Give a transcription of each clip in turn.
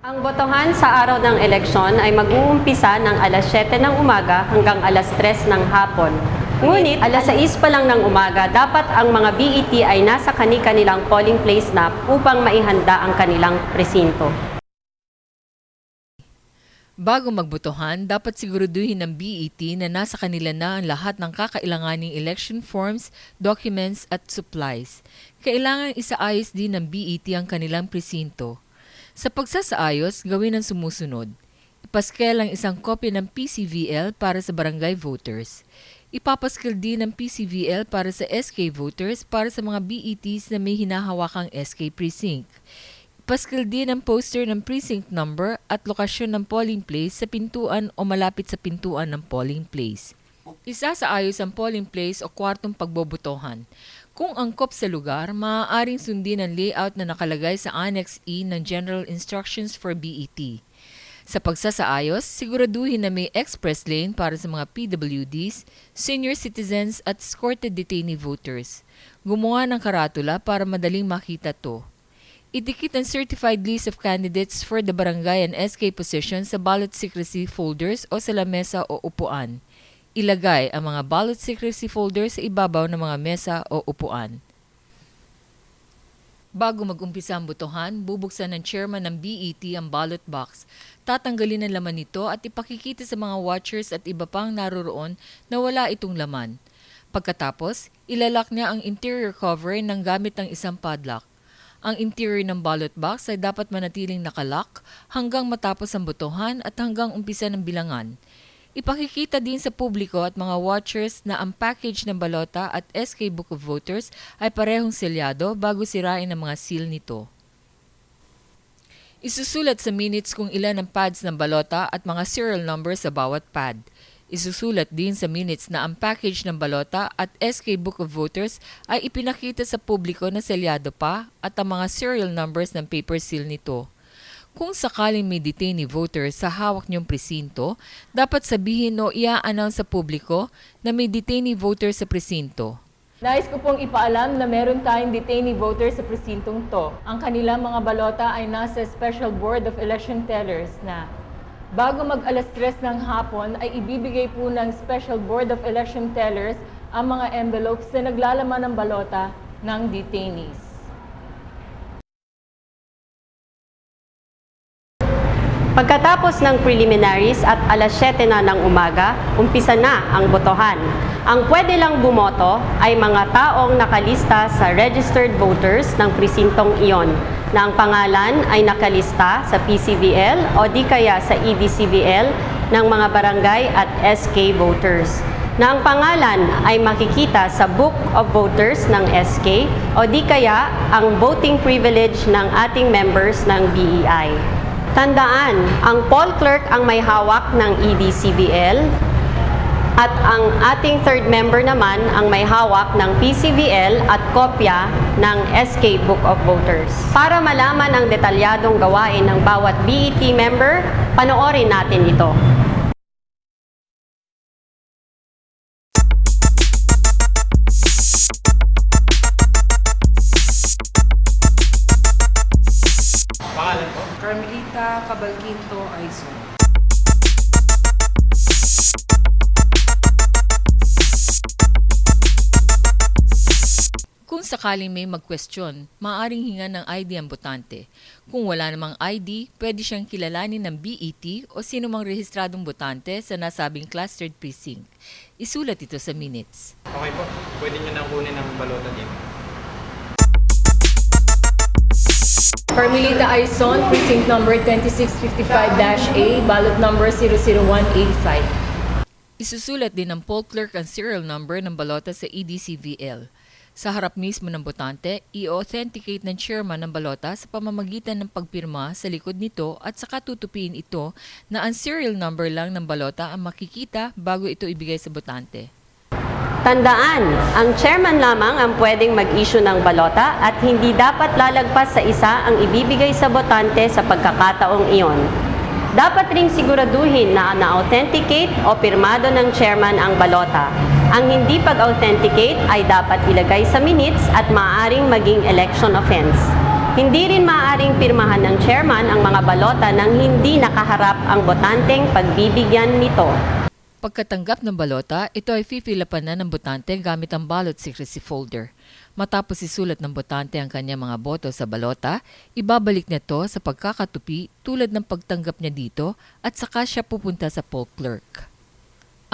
Ang botohan sa araw ng eleksyon ay mag-uumpisa ng alas 7 ng umaga hanggang alas 3 ng hapon. Ngunit alas 6 pa lang ng umaga, dapat ang mga BET ay nasa kani-kanilang polling place na upang maihanda ang kanilang presinto. Bago magbotohan, dapat siguraduhin ng BET na nasa kanila na ang lahat ng kakailanganing election forms, documents at supplies. Kailangan isaayos din ng BET ang kanilang presinto. Sa pagsasaayos, gawin ang sumusunod. Ipaskel ang isang kopya ng PCVL para sa barangay voters. Ipapaskel din ng PCVL para sa SK voters para sa mga BETs na may hinahawakang SK precinct. Ipaskel din ang poster ng precinct number at lokasyon ng polling place sa pintuan o malapit sa pintuan ng polling place. Isasaayos ang polling place o kwartong pagbobotohan. Kung angkop sa lugar, maaaring sundin ang layout na nakalagay sa Annex E ng General Instructions for BET. Sa pagsasaayos, siguraduhin na may express lane para sa mga PWDs, senior citizens at escorted detainee voters. Gumawa ng karatula para madaling makita to. Idikit ang certified list of candidates for the barangay and SK positions sa ballot secrecy folders o sa lamesa o upuan. Ilagay ang mga ballot secrecy folders sa ibabaw ng mga mesa o upuan. Bago mag-umpisa ang botohan, bubuksan ng chairman ng BET ang ballot box. Tatanggalin ang laman nito at ipakikita sa mga watchers at iba pang naroroon na wala itong laman. Pagkatapos, ilalak niya ang interior cover ng gamit ng isang padlock. Ang interior ng ballot box ay dapat manatiling nakalock hanggang matapos ang botohan at hanggang umpisa ng bilangan. Ipakikita din sa publiko at mga watchers na ang package ng balota at SK Book of Voters ay parehong selyado bago sirain ang mga seal nito. Isusulat sa minutes kung ilan ang pads ng balota at mga serial numbers sa bawat pad. Isusulat din sa minutes na ang package ng balota at SK Book of Voters ay ipinakita sa publiko na selyado pa at ang mga serial numbers ng paper seal nito. Kung sakaling may detainee voter sa hawak niyong presinto, dapat sabihin o i-announce sa publiko na may detainee voter sa presinto. Nais ko pong ipaalam na meron tayong detainee voter sa presintong to. Ang kanilang mga balota ay nasa Special Board of Election Tellers na bago mag-alas 3 ng hapon ay ibibigay po ng Special Board of Election Tellers ang mga envelopes na naglalaman ng balota ng detainees. Pagkatapos ng preliminaries at alas 7 na ng umaga, umpisa na ang botohan. Ang pwede lang bumoto ay mga taong nakalista sa registered voters ng presintong iyon, na ang pangalan ay nakalista sa PCVL o di kaya sa EDCVL ng mga barangay at SK voters, na ang pangalan ay makikita sa Book of Voters ng SK o di kaya ang voting privilege ng ating members ng BEI. Tandaan, ang poll clerk ang may hawak ng EDCVL at ang ating third member naman ang may hawak ng PCVL at kopya ng SK Book of Voters. Para malaman ang detalyadong gawain ng bawat BET member, panoorin natin ito. Pangalan po? Carmelita Cabalquinto Aizon. Kung sakaling may mag-question, maaaring hingan ng ID ang botante. Kung wala namang ID, pwede siyang kilalanin ng BET o sino mang rehistradong botante sa nasabing clustered precinct. Isulat ito sa minutes. Okay po. Pwede nyo nang kunin ang balota dito. Carmelita Aizon, precinct number 2655-A, ballot number 00185. Isusulat din ng poll clerk ang serial number ng balota sa EDCVL. Sa harap mismo ng botante, i-authenticate ng chairman ng balota sa pamamagitan ng pagpirma sa likod nito at saka tutupiin ito na ang serial number lang ng balota ang makikita bago ito ibigay sa botante. Tandaan, ang chairman lamang ang pwedeng mag-issue ng balota at hindi dapat lalagpas sa isa ang ibibigay sa botante sa pagkakataong iyon. Dapat ring siguraduhin na na-authenticate o pirmado ng chairman ang balota. Ang hindi pag-authenticate ay dapat ilagay sa minutes at maaaring maging election offense. Hindi rin maaaring pirmahan ng chairman ang mga balota nang hindi nakaharap ang botanteng pagbibigyan nito. Pagkatanggap ng balota, ito ay fifilapan na ng botante gamit ang ballot secrecy folder. Matapos isulat ng botante ang kanyang mga boto sa balota, ibabalik niya ito sa pagkakatupi tulad ng pagtanggap niya dito at saka siya pupunta sa poll clerk.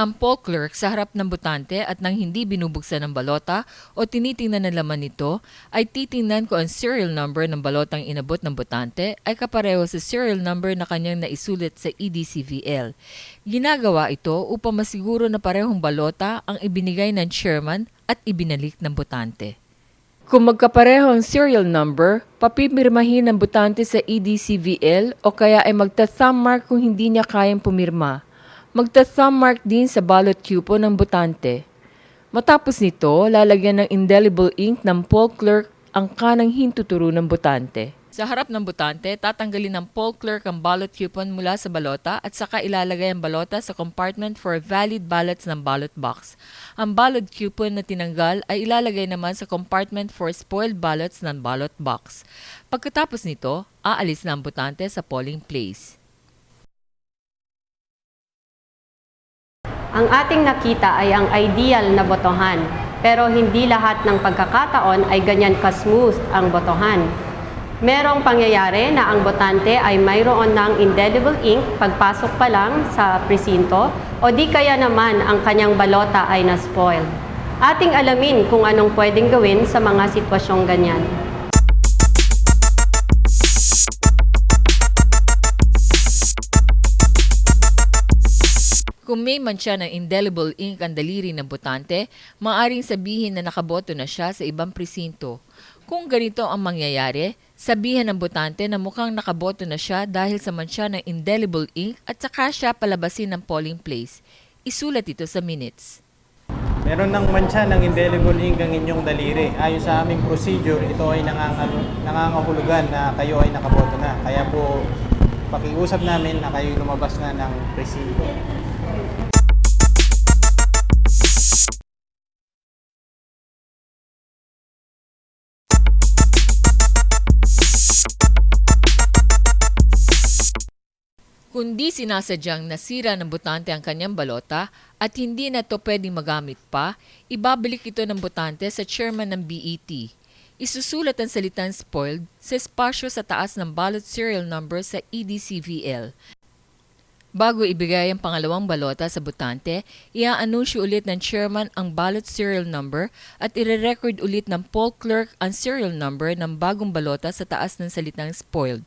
Ang poll clerk sa harap ng botante at nang hindi binubuksan ng balota o tinitingnan ng laman nito ay titingnan kung ang serial number ng balotang inabot ng botante ay kapareho sa serial number na kanyang naisulat sa EDCVL. Ginagawa ito upang masiguro na parehong balota ang ibinigay ng chairman at ibinalik ng botante. Kung magkapareho ang serial number, papipirmahin ng botante sa EDCVL o kaya ay magta-thumb mark kung hindi niya kayang pumirma. Magta-thumb mark din sa ballot coupon ng botante. Matapos nito, lalagyan ng indelible ink ng poll clerk ang kanang hintuturo ng botante. Sa harap ng botante, tatanggalin ng poll clerk ang ballot coupon mula sa balota at saka ilalagay ang balota sa compartment for valid ballots ng ballot box. Ang ballot coupon na tinanggal ay ilalagay naman sa compartment for spoiled ballots ng ballot box. Pagkatapos nito, aalis na ang botante sa polling place. Ang ating nakita ay ang ideal na botohan, pero hindi lahat ng pagkakataon ay ganyan ka-smooth ang botohan. Merong pangyayari na ang botante ay mayroon ng indelible ink pagpasok pa lang sa presinto o di kaya naman ang kanyang balota ay na-spoil. Ating alamin kung anong pwedeng gawin sa mga sitwasyong ganyan. Kung may mantsa ng indelible ink ang daliri ng botante, maaaring sabihin na nakaboto na siya sa ibang presinto. Kung ganito ang mangyayari, sabihin ng botante na mukhang nakaboto na siya dahil sa mantsa ng indelible ink at saka siya palabasin ng polling place. Isulat ito sa minutes. Meron ng mancha ng indelible ink ang inyong daliri. Ayon sa aming procedure, ito ay nangangahulugan na kayo ay nakaboto na. Kaya po, pakiusap namin na kayo lumabas na ng presinto. Kundi sinasadyang nasira ng botante ang kanyang balota at hindi na ito pwedeng magamit pa, ibabalik ito ng botante sa chairman ng BET. Isusulat ang salitang spoiled sa espasyo sa taas ng ballot serial number sa EDCVL. Bago ibigay ang pangalawang balota sa botante, i-anunsyo ulit ng chairman ang ballot serial number at ire-record ulit ng poll clerk ang serial number ng bagong balota sa taas ng salitang spoiled.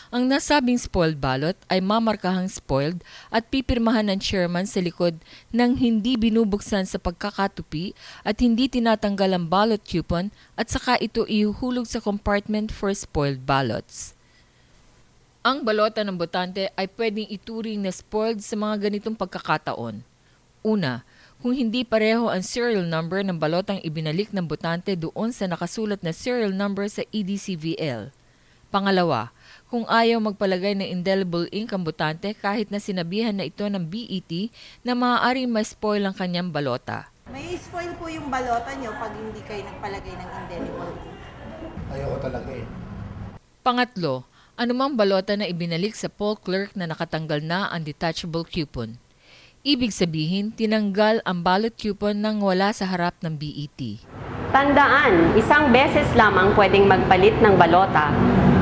Ang nasabing spoiled ballot ay mamarkahang spoiled at pipirmahan ng chairman sa likod ng hindi binubuksan sa pagkakatupi at hindi tinatanggal ang ballot coupon at saka ito ihuhulog sa compartment for spoiled ballots. Ang balota ng botante ay pwedeng ituring na spoiled sa mga ganitong pagkakataon. Una, kung hindi pareho ang serial number ng balotang ibinalik ng botante doon sa nakasulat na serial number sa EDCVL. Pangalawa, kung ayaw magpalagay ng indelible ink ang botante kahit na sinabihan na ito ng BET na maaaring ma-spoil ang kanyang balota. May spoil po yung balota nyo pag hindi kayo nagpalagay ng indelible. Ayoko talaga eh. Pangatlo, anumang balota na ibinalik sa poll clerk na nakatanggal na ang detachable coupon. Ibig sabihin, tinanggal ang ballot coupon nang wala sa harap ng BET. Tandaan, isang beses lamang pwedeng magpalit ng balota.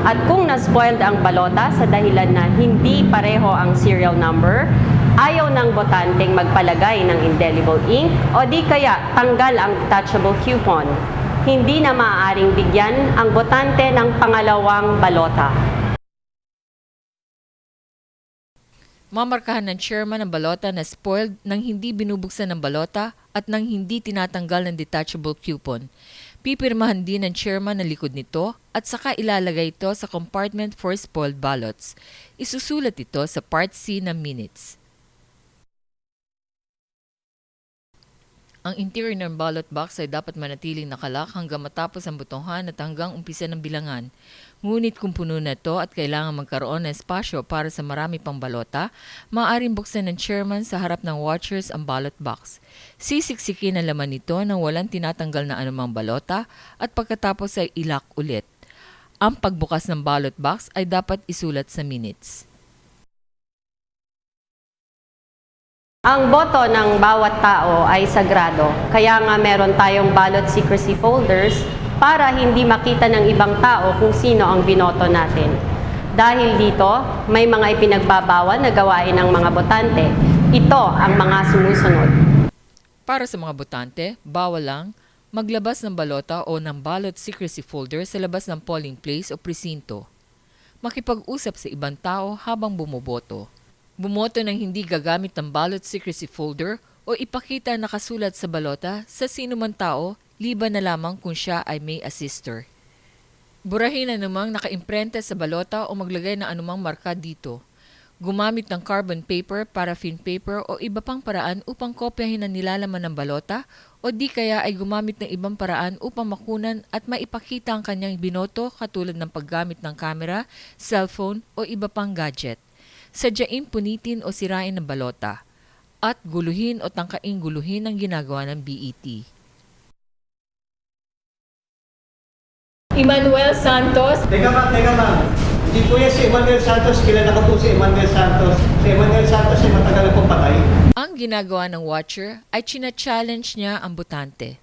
At kung na-spoiled ang balota sa dahilan na hindi pareho ang serial number, ayaw ng botanteng magpalagay ng indelible ink o di kaya tanggal ang detachable coupon. Hindi na maaaring bigyan ang botante ng pangalawang balota. Mamarkahan ng chairman ang balota na spoiled nang hindi binubuksan ng balota at nang hindi tinatanggal ng detachable coupon. Pipirmahan din ng chairman ang likod nito at saka ilalagay ito sa compartment for spoiled ballots. Isusulat ito sa Part C ng minutes. Ang interior ng ballot box ay dapat manatiling nakalak hanggang matapos ang botohan at hanggang umpisa ng bilangan. Ngunit kung puno na ito at kailangan magkaroon ng espasyo para sa marami pang balota, maaaring buksan ng chairman sa harap ng watchers ang ballot box. Sisiksikin ang laman nito nang walang tinatanggal na anumang balota at pagkatapos ay ilak ulit. Ang pagbukas ng ballot box ay dapat isulat sa minutes. Ang boto ng bawat tao ay sagrado, kaya nga meron tayong ballot secrecy folders para hindi makita ng ibang tao kung sino ang binoto natin. Dahil dito, may mga ipinagbabawal na gawain ng mga botante. Ito ang mga sumusunod. Para sa mga botante, bawal lang maglabas ng balota o ng ballot secrecy folder sa labas ng polling place o presinto. Makipag-usap sa ibang tao habang bumoboto. Bumoto ng hindi gagamit ng ballot secrecy folder o ipakita na nakasulat sa balota sa sino man tao, liban na lamang kung siya ay may assister. Burahin na namang nakaimprenta sa balota o maglagay ng anumang marka dito. Gumamit ng carbon paper, paraffin paper o iba pang paraan upang kopyahin ang nilalaman ng balota o di kaya ay gumamit ng ibang paraan upang makunan at maipakita ang kanyang binoto katulad ng paggamit ng camera, cellphone o iba pang gadget. Sadyain punitin o sirain ng balota at guluhin o tangkaing guluhin ang ginagawa ng BET. Emmanuel Santos, Teka ma'am. Hindi po yan si Emmanuel Santos. Kilala ko po si Emmanuel Santos. Si Emmanuel Santos ay matagal na pong patay. Ang ginagawa ng watcher ay china-challenge niya ang botante.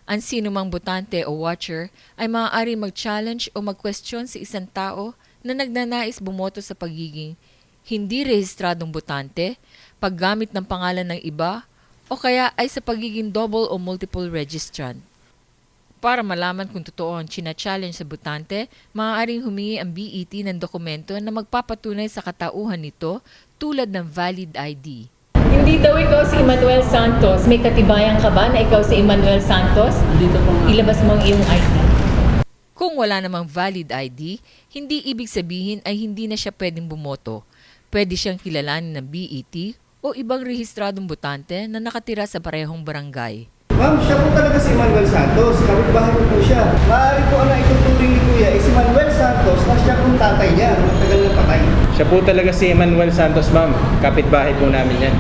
Ang sino mang botante o watcher ay maaari mag-challenge o mag-question sa isang tao na nagnanais bumoto sa pagiging hindi rehistradong botante, paggamit ng pangalan ng iba, o kaya ay sa pagiging double o multiple registrant. Para malaman kung totoo ang china-challenge sa botante, maaaring humingi ang BET ng dokumento na magpapatunay sa katauhan nito tulad ng valid ID. hindi daw ikaw si Emmanuel Santos. May katibayan ka ba na ikaw si Emmanuel Santos? Ilabas mo ang iyong ID. Kung wala namang valid ID, hindi ibig sabihin ay hindi na siya pwedeng bumoto. Pwede siyang kilalanin ng BET o ibang rehistradong botante na nakatira sa parehong barangay. Ma'am, siya po talaga si Emmanuel Santos. Kapitbahay ko po siya. Maaari po ang naituturing ni Kuya si Emmanuel Santos na siya pong tatay niya. Matagal na patay. Siya po talaga si Emmanuel Santos, ma'am. Kapitbahay po namin yan.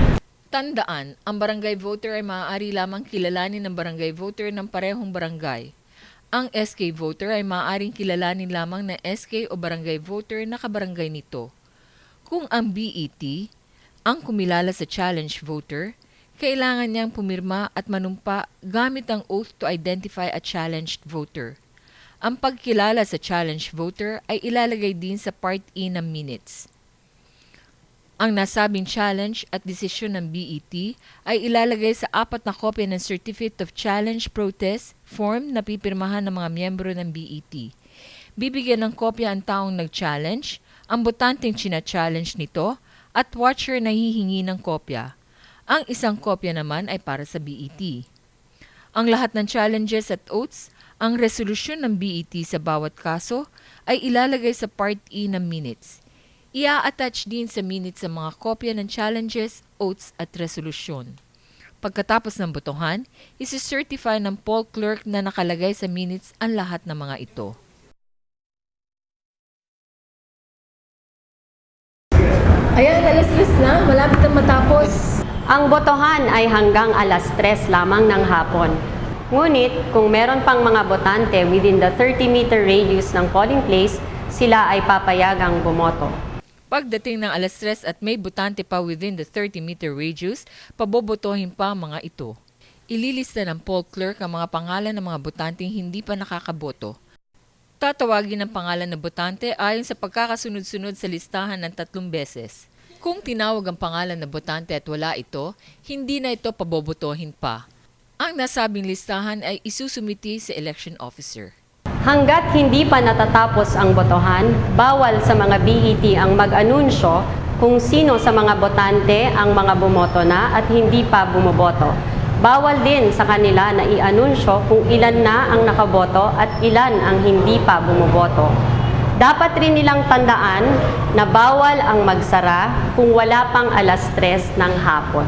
Tandaan, ang barangay voter ay maaari lamang kilalanin ng barangay voter ng parehong barangay. Ang SK voter ay maaaring kilalanin lamang ng SK o barangay voter na kabarangay nito. Kung ang BET, ang kumilala sa challenge voter, kailangan niyang pumirma at manumpa gamit ang oath to identify a challenged voter. Ang pagkilala sa challenged voter ay ilalagay din sa Part E ng minutes. Ang nasabing challenge at desisyon ng BET ay ilalagay sa 4 na kopya ng Certificate of Challenge Protest form na pipirmahan ng mga miyembro ng BET. Bibigyan ng kopya ang taong nag-challenge, ang botanteng china-challenge nito, at watcher na hihingi ng kopya. Ang isang kopya naman ay para sa BET. Ang lahat ng challenges at oaths, ang resolusyon ng BET sa bawat kaso ay ilalagay sa Part E ng minutes. Ia-attach din sa minutes sa mga kopya ng challenges, oaths at resolusyon. Pagkatapos ng botohan, isi-certify ng poll clerk na nakalagay sa minutes ang lahat ng mga ito. Ayan, alas-alas na. Malapit na matapos. Ang botohan ay hanggang alas 3 lamang ng hapon. Ngunit kung meron pang mga botante within the 30-meter radius ng polling place, sila ay papayagang bumoto. Pagdating ng alas 3 at may botante pa within the 30-meter radius, pabobotohin pa ang mga ito. Ililista ng poll clerk ang mga pangalan ng mga botanteng hindi pa nakakaboto. Tatawagin ang pangalan ng botante ayon sa pagkakasunod-sunod sa listahan ng 3 beses. Kung tinawag ang pangalan ng botante at wala ito, hindi na ito pabobotohin pa. Ang nasabing listahan ay isusumiti sa election officer. Hanggat hindi pa natatapos ang botohan, bawal sa mga BET ang mag-anunsyo kung sino sa mga botante ang mga bumoto na at hindi pa bumoboto. Bawal din sa kanila na i-anunsyo kung ilan na ang nakaboto at ilan ang hindi pa bumoboto. Dapat rin nilang tandaan na bawal ang magsara kung wala pang alas 3 ng hapon.